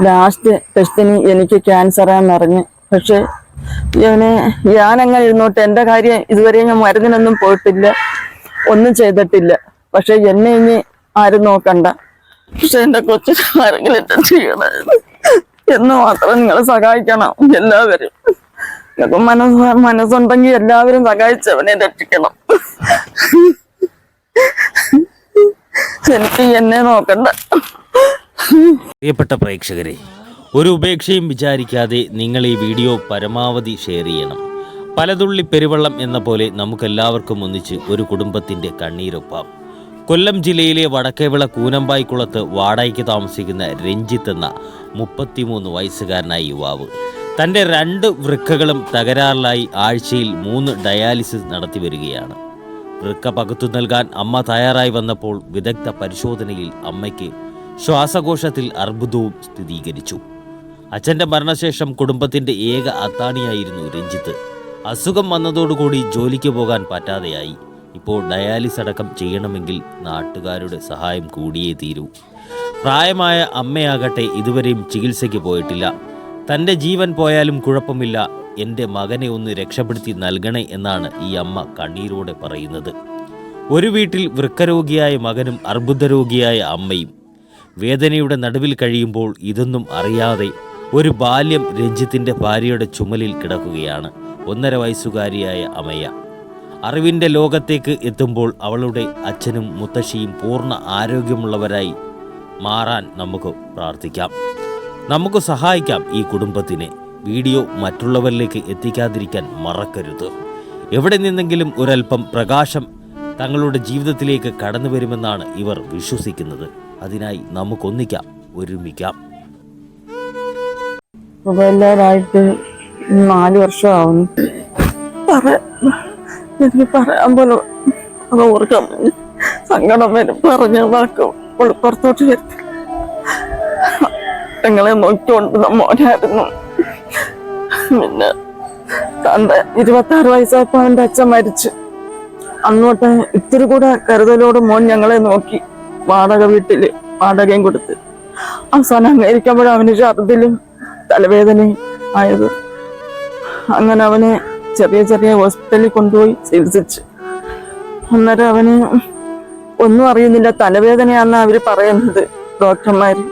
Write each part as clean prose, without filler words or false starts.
Last ടെസ്റ്റിന് എനിക്ക് ക്യാൻസറാന്നറിഞ്ഞ്. പക്ഷെ ഞാനങ്ങനെ ഇരുന്നോട്ട് എൻ്റെ കാര്യം ഇതുവരെ ഞാൻ മരുന്നിനൊന്നും പോയിട്ടില്ല, ഒന്നും ചെയ്തിട്ടില്ല. പക്ഷെ എന്നെ ഇനി ആരും നോക്കണ്ട. പക്ഷെ എൻ്റെ കൊച്ചിന് ആരെങ്കിലും ചെയ്യണമായിരുന്നു എന്ന് മാത്രം നിങ്ങൾ സഹായിക്കണം എല്ലാവരും. നിങ്ങൾക്ക് മനസ്സുണ്ടെങ്കിൽ എല്ലാവരും സഹായിച്ചവനെ രക്ഷിക്കണം. എനിക്ക് എന്നെ നോക്കണ്ട. പ്രിയപ്പെട്ട പ്രേക്ഷകരെ, ഒരു ഉപേക്ഷയും വിചാരിക്കാതെ നിങ്ങൾ ഈ വീഡിയോ പരമാവധി ഷെയർ ചെയ്യണം. പലതുള്ളി പെരുവെള്ളം എന്ന പോലെ നമുക്കെല്ലാവർക്കും ഒന്നിച്ച് ഒരു കുടുംബത്തിൻ്റെ കണ്ണീരൊപ്പാം. കൊല്ലം ജില്ലയിലെ വടക്കേവിള കൂനമ്പായിക്കുളത്ത് വാടകയ്ക്ക് താമസിക്കുന്ന രഞ്ജിത്ത് എന്ന 33 വയസ്സുകാരനായ യുവാവ് തൻ്റെ 2 വൃക്കകളും തകരാറിലായി ആഴ്ചയിൽ 3 ഡയാലിസിസ് നടത്തി വരികയാണ്. വൃക്ക പകുത്തു നൽകാൻ അമ്മ തയ്യാറായി വന്നപ്പോൾ വിദഗ്ധ പരിശോധനയിൽ അമ്മയ്ക്ക് ശ്വാസകോശത്തിൽ അർബുദവും സ്ഥിരീകരിച്ചു. അച്ഛൻ്റെ മരണശേഷം കുടുംബത്തിൻ്റെ ഏക അത്താണിയായിരുന്നു രഞ്ജിത്ത്. അസുഖം വന്നതോടുകൂടി ജോലിക്ക് പോകാൻ പറ്റാതെയായി. ഇപ്പോൾ ഡയാലിസ് അടക്കം ചെയ്യണമെങ്കിൽ നാട്ടുകാരുടെ സഹായം കൂടിയേ തീരൂ. പ്രായമായ അമ്മയാകട്ടെ ഇതുവരെയും ചികിത്സയ്ക്ക് പോയിട്ടില്ല. തൻ്റെ ജീവൻ പോയാലും കുഴപ്പമില്ല, എൻ്റെ മകനെ ഒന്ന് രക്ഷപ്പെടുത്തി നൽകണേ എന്നാണ് ഈ അമ്മ കണ്ണീരോടെ പറയുന്നത്. ഒരു വീട്ടിൽ വൃക്കരോഗിയായ മകനും അർബുദരോഗിയായ അമ്മയും വേദനയുടെ നടുവിൽ കഴിയുമ്പോൾ ഇതൊന്നും അറിയാതെ ഒരു ബാല്യം രഞ്ജിത്തിൻ്റെ ഭാര്യയുടെ ചുമലിൽ കിടക്കുകയാണ് 1.5 വയസ്സുകാരിയായ അമയ. അറിവിൻ്റെ ലോകത്തേക്ക് എത്തുമ്പോൾ അവളുടെ അച്ഛനും മുത്തശ്ശിയും പൂർണ്ണ ആരോഗ്യമുള്ളവരായി മാറാൻ നമുക്ക് പ്രാർത്ഥിക്കാം. നമുക്ക് സഹായിക്കാം ഈ കുടുംബത്തിനെ. വീഡിയോ മറ്റുള്ളവരിലേക്ക് എത്തിക്കാതിരിക്കാൻ മറക്കരുത്. എവിടെ നിന്നെങ്കിലും ഒരൽപ്പം പ്രകാശം തങ്ങളുടെ ജീവിതത്തിലേക്ക് കടന്നു വരുമെന്നാണ് ഇവർ വിശ്വസിക്കുന്നത്. അതിനായി നമുക്കൊന്നിക്കാം, ഒരുമിക്കാം. എല്ലാവരായിട്ട് 4 വർഷമാവുന്നു. എനിക്ക് പറയാൻ പോലും അത് ഓർക്കാൻ സങ്കടം വരും. പറഞ്ഞ വാക്ക് പുറത്തോട്ട് വരത്തില്ല. ഞങ്ങളെ നോക്കിക്കൊണ്ടുന്ന മോനായിരുന്നു. പിന്നെ തൻ്റെ 26 വയസ്സായപ്പോൾ അവൻ്റെ അച്ഛൻ മരിച്ചു. അന്നോട്ട് ഇത്തിരി കൂടെ കരുതലോട് മോൻ ഞങ്ങളെ നോക്കി. വാടക വീട്ടില് വാടകയും കൊടുത്ത് അവസാനം അമേരിക്കുമ്പോഴും അവന് ഛർദിലും തലവേദനയും ആയത്. അങ്ങനെ അവനെ ചെറിയ ചെറിയ ഹോസ്പിറ്റലിൽ കൊണ്ടുപോയി ചികിത്സിച്ചു. അന്നേരം അവന് ഒന്നും അറിയുന്നില്ല, തലവേദനയാണെന്ന് അവര് പറയുന്നത് ഡോക്ടർമാര്.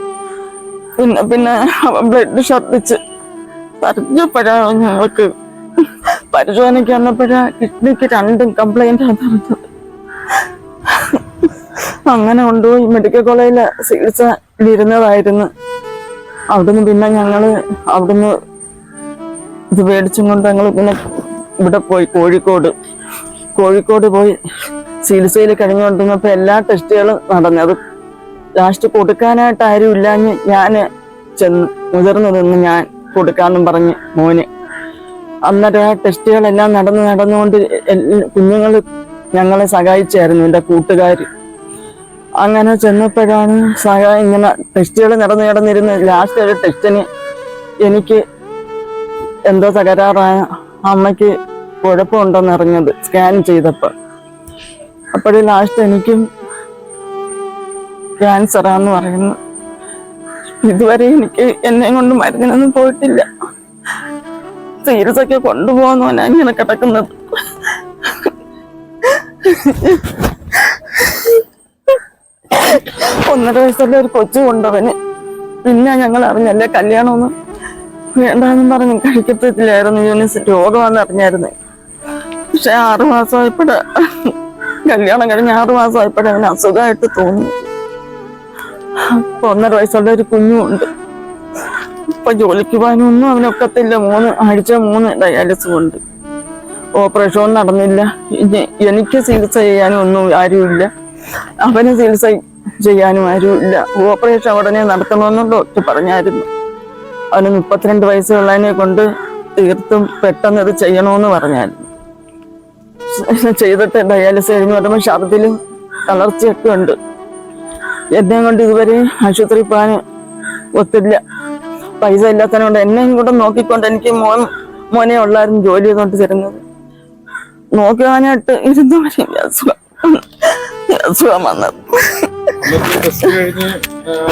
പിന്നെ അവൻ ബ്ലഡ് ഛർദിച്ച് പറഞ്ഞപ്പോഴാണ് ഞങ്ങൾക്ക് പരിശോധനയ്ക്ക് വന്നപ്പോഴാ കിഡ്നിക്ക് 2 കംപ്ലൈന്റ് ആണെന്നത്. അങ്ങനെ കൊണ്ടുപോയി മെഡിക്കൽ കോളേജിലെ ചികിത്സയിലിരുന്നതായിരുന്നു. അവിടുന്ന് പിന്നെ ഞങ്ങള് അവിടുന്ന് ഇത് മേടിച്ചും കൊണ്ട് ഞങ്ങൾ പിന്നെ ഇവിടെ പോയി കോഴിക്കോട് പോയി ചികിത്സയിൽ കഴിഞ്ഞുകൊണ്ടിരുന്നപ്പോൾ എല്ലാ ടെസ്റ്റുകളും നടന്നത്. ലാസ്റ്റ് കൊടുക്കാനായിട്ട് ആരും ഇല്ലാഞ്ഞ് ഞാൻ ചെന്ന് മുതിർന്നു നിന്ന് ഞാൻ കൊടുക്കാമെന്നും പറഞ്ഞ് മോന്. അന്നേരം ആ ടെസ്റ്റുകളെല്ലാം നടന്നുകൊണ്ട് കുഞ്ഞുങ്ങൾ ഞങ്ങളെ സഹായിച്ചായിരുന്നു, എൻ്റെ കൂട്ടുകാർ. അങ്ങനെ ചെന്നപ്പോഴാണ് ഇങ്ങനെ ടെസ്റ്റുകൾ നടന്നിരുന്ന് ലാസ്റ്റ് ഒരു ടെസ്റ്റിന് എനിക്ക് എന്തോ തകരാറായ അമ്മയ്ക്ക് കുഴപ്പമുണ്ടെന്ന് അറിഞ്ഞത് സ്കാൻ ചെയ്തപ്പോൾ. അപ്പോഴും ലാസ്റ്റ് എനിക്കും ക്യാൻസറാന്ന് പറയുന്നു. ഇതുവരെ എനിക്ക് എന്നെ കൊണ്ട് മരുന്നിനൊന്നും പോയിട്ടില്ല. ചികിത്സയ്ക്ക് കൊണ്ടുപോകുന്നവനാ ഇങ്ങനെ കിടക്കുന്നത്. ഒന്നര വയസ്സുള്ള ഒരു കൊച്ചു കൊണ്ടവന്. പിന്നെ ഞങ്ങൾ അറിഞ്ഞല്ലേ കല്യാണമൊന്നും വേണ്ടാന്നും പറഞ്ഞ് കഴിക്കത്തില്ലായിരുന്നു. യൂണിവേഴ്സിറ്റി രോഗമാണെന്ന് അറിഞ്ഞായിരുന്നു. പക്ഷെ 6 മാസമായപ്പോഴ കല്യാണം കഴിഞ്ഞ് 6 മാസമായപ്പോഴേ അവന് അസുഖമായിട്ട് തോന്നി. ഇപ്പൊ 1.5 വയസ്സുള്ള ഒരു കുഞ്ഞുമുണ്ട്. ഇപ്പൊ ജോലിക്ക് പോകാനൊന്നും അവനൊക്കത്തില്ല. 3 ആഴ്ച 3 ഡയാലിസിസ് ഉണ്ട്. ഓപ്പറേഷൻ നടന്നില്ല. എനിക്ക് ചികിത്സ ചെയ്യാനും ഒന്നും ആരുമില്ല, അവന് ചികിത്സ ചെയ്യാനും ആരുമില്ല. ഓപ്പറേഷൻ ഉടനെ നടത്തണമെന്നും ഡോക്ടർ പറഞ്ഞായിരുന്നു. അവന് 32 വയസ്സുള്ളതിനെ കൊണ്ട് തീർത്തും പെട്ടെന്ന് ഇത് ചെയ്യണമെന്ന് പറഞ്ഞായിരുന്നു. ചെയ്തിട്ട് ഡയാലിസിസ് കഴിഞ്ഞ് വരുമ്പോൾ ഛർദിലും തളർച്ചയൊക്കെ ഉണ്ട്. എന്നെ കൊണ്ട് ഇതുവരെ ആശുപത്രി പോകാൻ ഒത്തില്ല. പൈസ ഇല്ലാത്തതിനോണ്ട് എന്നെയും കൂടെ നോക്കിക്കൊണ്ട് എനിക്ക് മോനെ ഉള്ളായിരുന്നു ജോലി ചെയ്തോണ്ട് തരുന്നത്. നോക്കാനായിട്ട് ഇരുന്നവരെ അസുഖം വന്നത്. ടെസ്റ്റ് കഴിഞ്ഞ്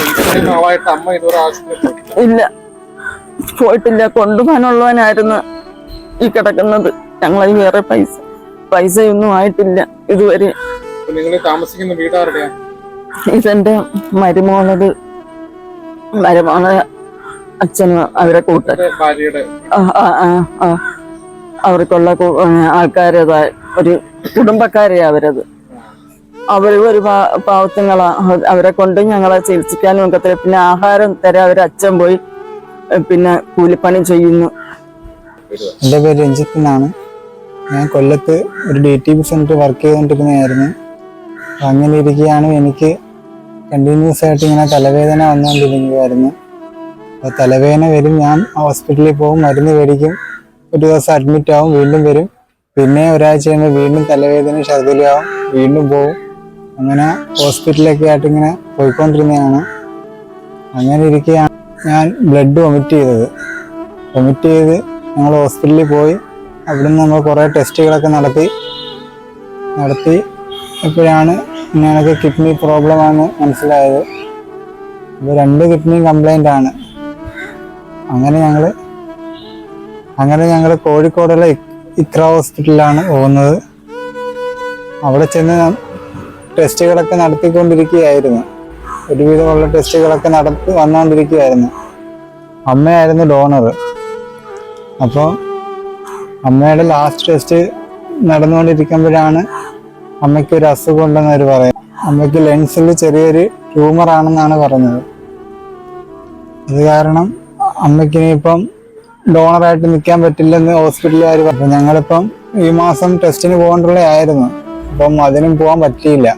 ഇത്രയും നാളായിട്ട് അമ്മ ഇതുവരെ ആശുപത്രിയിൽ പോയിട്ടില്ല. ഇല്ല, പോയിട്ടില്ല. കൊണ്ടുപോകാനുള്ളവനായിരുന്നു ഈ കിടക്കുന്നത്. ഞങ്ങളെ വേറെ പൈസയൊന്നും ആയിട്ടില്ല ഇതുവരെ. നിങ്ങൾ താമസിക്കുന്ന വീടാരുടെയാ? ഇതെന്റെ മരുമോള് അച്ഛനും അവരെ കൂട്ടർ, ഭാര്യയുടെ അവർക്കുള്ള ആൾക്കാരേതായ ഒരു കുടുംബക്കാരെയാ അവരത്. അവര് ഒരു പാവത്തുങ്ങളാ. അവരെ കൊണ്ട് ഞങ്ങളെ ചികിത്സിക്കാനും ഒക്കത്തില്ല. പിന്നെ ആഹാരം തരാൻ അവരെ അച്ഛൻ പോയി പിന്നെ കൂലിപ്പണി ചെയ്യുന്നു. എൻ്റെ പേര് രഞ്ജിത്ത് എന്നാണ്. ഞാൻ കൊല്ലത്ത് ഒരു DTP സെന്റർ വർക്ക് ചെയ്തുകൊണ്ടിരുന്നതായിരുന്നു. അങ്ങനെ ഇരിക്കുകയാണ് എനിക്ക് കണ്ടിന്യൂസ് ആയിട്ട് ഇങ്ങനെ തലവേദന വന്നുകൊണ്ടിരിക്കുകയായിരുന്നു. അപ്പോൾ തലവേദന വരും, ഞാൻ ഹോസ്പിറ്റലിൽ പോകും, മരുന്ന് മേടിക്കും, ഒരു ദിവസം അഡ്മിറ്റ് ആവും, വീണ്ടും വരും, പിന്നെ ഒരാഴ്ച കഴിയുമ്പോൾ വീണ്ടും തലവേദന ഛർദിലാവും, വീണ്ടും പോകും. അങ്ങനെ ഹോസ്പിറ്റലൊക്കെ ആയിട്ട് ഇങ്ങനെ പോയിക്കൊണ്ടിരുന്നതാണ്. അങ്ങനെ ഇരിക്കുകയാണ് ഞാൻ ബ്ലഡ് വൊമിറ്റ് ചെയ്ത് ഞങ്ങൾ ഹോസ്പിറ്റലിൽ പോയി. അവിടുന്ന് നമ്മൾ കുറേ ടെസ്റ്റുകളൊക്കെ നടത്തി ഇപ്പോഴാണ് ഞങ്ങൾക്ക് കിഡ്നി പ്രോബ്ലം ആണെന്ന് മനസ്സിലായത്. അപ്പോൾ 2 കിഡ്നിയും കംപ്ലൈൻ്റ് ആണ്. അങ്ങനെ ഞങ്ങൾ കോഴിക്കോടുള്ള ഇക്ര ഹോസ്പിറ്റലിലാണ് പോകുന്നത്. അവിടെ ചെന്ന് ടെസ്റ്റുകളൊക്കെ നടത്തിക്കൊണ്ടിരിക്കുകയായിരുന്നു. ഒരുവിധമുള്ള ടെസ്റ്റുകളൊക്കെ വന്നുകൊണ്ടിരിക്കുകയായിരുന്നു. അമ്മയായിരുന്നു ഡോണർ. അപ്പോൾ അമ്മയുടെ ലാസ്റ്റ് ടെസ്റ്റ് നടന്നുകൊണ്ടിരിക്കുമ്പോഴാണ് അമ്മയ്ക്ക് ഒരു അസുഖം ഉണ്ടെന്ന് അവർ പറയും. അമ്മയ്ക്ക് ലെൻസിൽ ചെറിയൊരു ട്യൂമർ ആണെന്നാണ് പറഞ്ഞത്. അത് കാരണം അമ്മയ്ക്ക് ഇനിയിപ്പം ഡോണറായിട്ട് നിൽക്കാൻ പറ്റില്ലെന്ന് ഹോസ്പിറ്റലുകാർ പറഞ്ഞു. ഞങ്ങളിപ്പം ഈ മാസം ടെസ്റ്റിന് പോകേണ്ടതായിരുന്നു. അപ്പം അതിനും പോകാൻ പറ്റിയില്ല.